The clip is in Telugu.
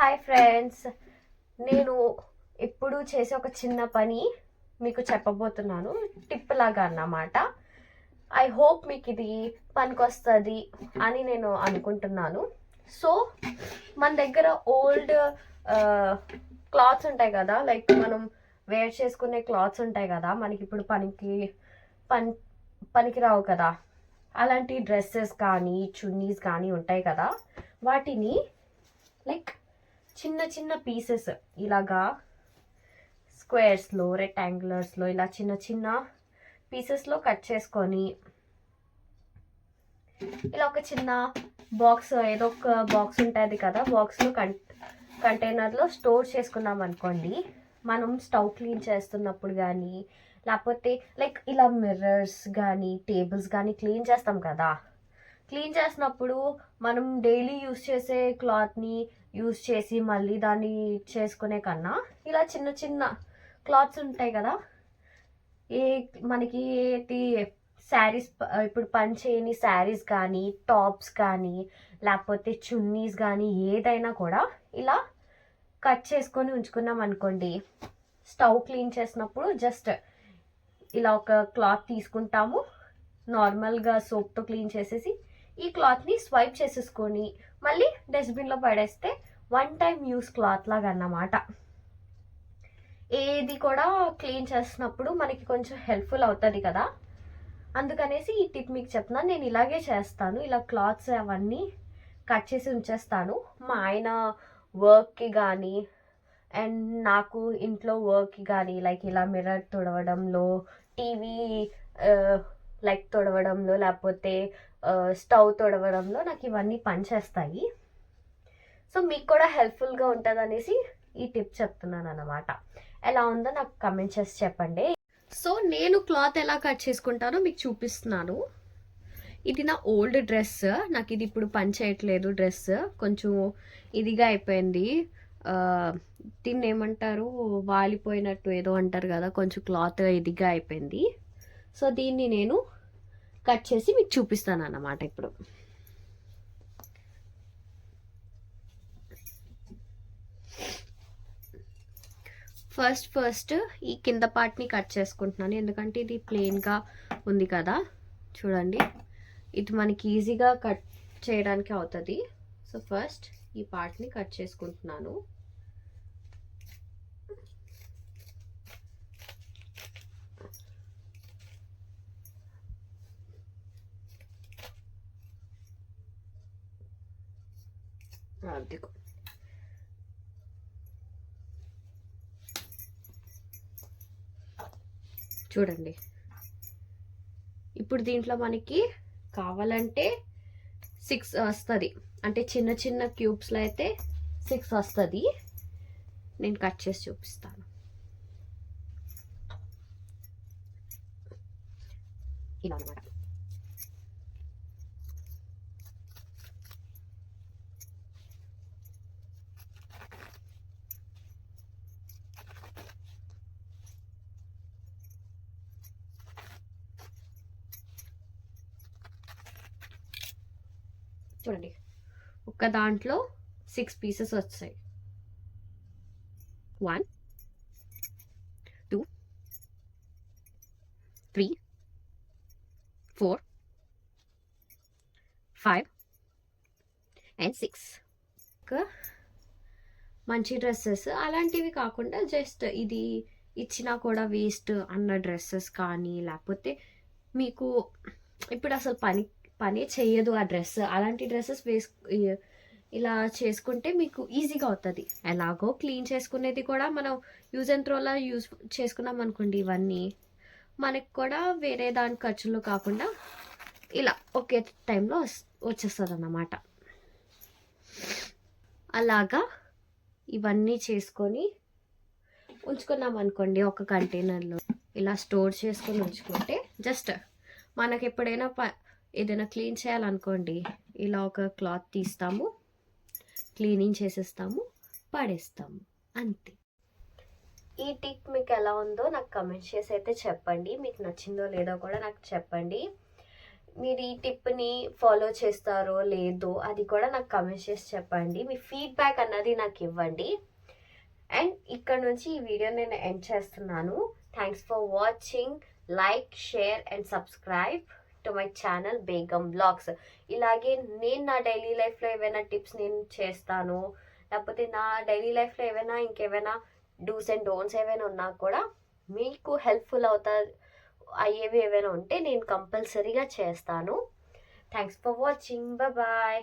హాయ్ ఫ్రెండ్స్, నేను ఇప్పుడు చేసే ఒక చిన్న పని మీకు చెప్పబోతున్నాను. టిప్ లాగా అన్నమాట. ఐ హోప్ మీకు ఇది పనికొస్తుంది అని నేను అనుకుంటున్నాను. సో మన దగ్గర ఓల్డ్ క్లాత్స్ ఉంటాయి కదా, లైక్ మనం వేర్ చేసుకునే క్లాత్స్ ఉంటాయి కదా, మనకి ఇప్పుడు పనికి రావు కదా. అలాంటి డ్రెస్సెస్ కానీ చున్నీస్ కానీ ఉంటాయి కదా, వాటిని లైక్ చిన్న చిన్న పీసెస్ ఇలాగా స్క్వేర్స్లో రెక్టాంగులర్స్లో ఇలా చిన్న చిన్న పీసెస్లో కట్ చేసుకొని ఇలా ఒక చిన్న బాక్స్, ఏదో ఒక బాక్స్ ఉంటుంది కదా, బాక్స్లో కంటైనర్లో స్టోర్ చేసుకున్నాం అనుకోండి. మనం స్టవ్ క్లీన్ చేస్తున్నప్పుడు కానీ లేకపోతే లైక్ ఇలా మిర్రర్స్ కానీ టేబుల్స్ కానీ క్లీన్ చేస్తాం కదా, క్లీన్ చేసినప్పుడు మనం డైలీ యూస్ చేసే క్లాత్ని యూస్ చేసి మళ్ళీ దాన్ని చేసుకునే కన్నా ఇలా చిన్న చిన్న క్లాత్స్ ఉంటాయి కదా, మనకి శారీస్, ఇప్పుడు పని చేయని శారీస్ కానీ టాప్స్ కానీ లేకపోతే చున్నీస్ కానీ ఏదైనా కూడా ఇలా కట్ చేసుకొని ఉంచుకున్నాం అనుకోండి. స్టవ్ క్లీన్ చేసినప్పుడు జస్ట్ ఇలా ఒక క్లాత్ తీసుకుంటాము, నార్మల్గా సోప్తో క్లీన్ చేసేసి ఈ క్లాత్ని స్వైప్ చేసేసుకొని మళ్ళీ డస్ట్బిన్లో పడేస్తే వన్ టైం యూస్ క్లాత్ లాగా అన్నమాట. ఏది కూడా క్లీన్ చేసినప్పుడు మనకి కొంచెం హెల్ప్ఫుల్ అవుతుంది కదా, అందుకనేసి ఈ టిప్ మీకు చెప్తున్నాను. నేను ఇలాగే చేస్తాను, ఇలా క్లాత్స్ అవన్నీ కట్ చేసి ఉంచేస్తాను. మా ఆయన వర్క్కి కానీ అండ్ నాకు ఇంట్లో వర్క్కి కానీ, లైక్ ఇలా మిర్రర్ తుడవడంలో, టీవీ లైక్ తుడవడంలో లేకపోతే స్టవ్ తుడవడంలో నాకు ఇవన్నీ పనిచేస్తాయి. సో మీకు కూడా హెల్ప్ఫుల్గా ఉంటుంది అనేసి ఈ టిప్ చెప్తున్నాను అన్నమాట. ఎలా ఉందో నాకు కమెంట్ చేసి చెప్పండి. సో నేను క్లాత్ ఎలా కట్ చేసుకుంటానో మీకు చూపిస్తున్నాను. ఇది నా ఓల్డ్ డ్రెస్, నాకు ఇది ఇప్పుడు పని చేయట్లేదు. డ్రెస్ కొంచెం ఇదిగా అయిపోయింది, దీన్ని ఏమంటారు, వాలిపోయినట్టు ఏదో అంటారు కదా, కొంచెం క్లాత్ ఇదిగా అయిపోయింది. సో దీన్ని నేను కట్ చేసి మీకు చూపిస్తాను అన్నమాట. ఇప్పుడు ఫస్ట్ ఈ కింద పార్ట్ని కట్ చేసుకుంటున్నాను, ఎందుకంటే ఇది ప్లెయిన్గా ఉంది కదా. చూడండి, ఇది మనకి ఈజీగా కట్ చేయడానికి అవుతుంది. సో ఫస్ట్ ఈ పార్ట్ని కట్ చేసుకుంటున్నాను. అదిగో చూడండి, ఇప్పుడు దీంట్లో మనకి కావాలంటే 6 వస్తుంది, అంటే చిన్న చిన్న క్యూబ్స్లో అయితే 6 వస్తుంది. నేను కట్ చేసి చూపిస్తాను. ఇలా అన్నమాట. చూడండి, ఒక దాంట్లో 6 పీసెస్ వచ్చాయి. 1 2 3 4 5 and 6. మంచి డ్రెస్సెస్ అలాంటివి కాకుండా జస్ట్ ఇది ఇచ్చినా కూడా వేస్ట్ అన్న డ్రెస్సెస్ కానీ, లేకపోతే మీకు ఇప్పుడు అసలు పనే చెయ్యదు ఆ డ్రెస్, అలాంటి డ్రెస్సెస్ ఇలా చేసుకుంటే మీకు ఈజీగా అవుతుంది. ఎలాగో క్లీన్ చేసుకునేది కూడా మనం యూజ్ అండ్ త్రోలా యూజ్ చేసుకున్నాం అనుకోండి, ఇవన్నీ మనకు కూడా వేరే దాని ఖర్చులు కాకుండా ఇలా ఒకే టైంలో వచ్చేస్తుంది అన్నమాట. అలాగా ఇవన్నీ చేసుకొని ఉంచుకున్నాం అనుకోండి ఒక కంటైనర్లో, ఇలా స్టోర్ చేసుకొని ఉంచుకుంటే జస్ట్ మనకి ఎప్పుడైనా ఏదైనా క్లీన్ చేయాలనుకోండి, ఇలా ఒక క్లాత్ తీస్తాము, క్లీనింగ్ చేసేస్తాము, పడేస్తాము, అంతే. ఈ టిప్ మీకు ఎలా ఉందో నాకు కమెంట్ చేసి అయితే చెప్పండి. మీకు నచ్చిందో లేదో కూడా నాకు చెప్పండి. మీరు ఈ టిప్ని ఫాలో చేస్తారో లేదో అది కూడా నాకు కమెంట్ చేసి చెప్పండి. మీ ఫీడ్బ్యాక్ అన్నది నాకు ఇవ్వండి. అండ్ ఇక్కడ నుంచి ఈ వీడియో నేను ఎండ్ చేస్తున్నాను. Thanks for watching. Like, share and subscribe to my channel Begum vlogs. ఇలాగే నేను నా డైలీ లైఫ్లో ఏవైనా టిప్స్ నేను చేస్తాను, లేకపోతే నా డైలీ లైఫ్లో ఏవైనా ఇంకేమైనా డూస్ అండ్ డోంట్స్ ఏవైనా ఉన్నా కూడా మీకు హెల్ప్ఫుల్ అయ్యేవి ఏవైనా ఉంటే నేను కంపల్సరీగా చేస్తాను. Thanks for watching. బాయ్.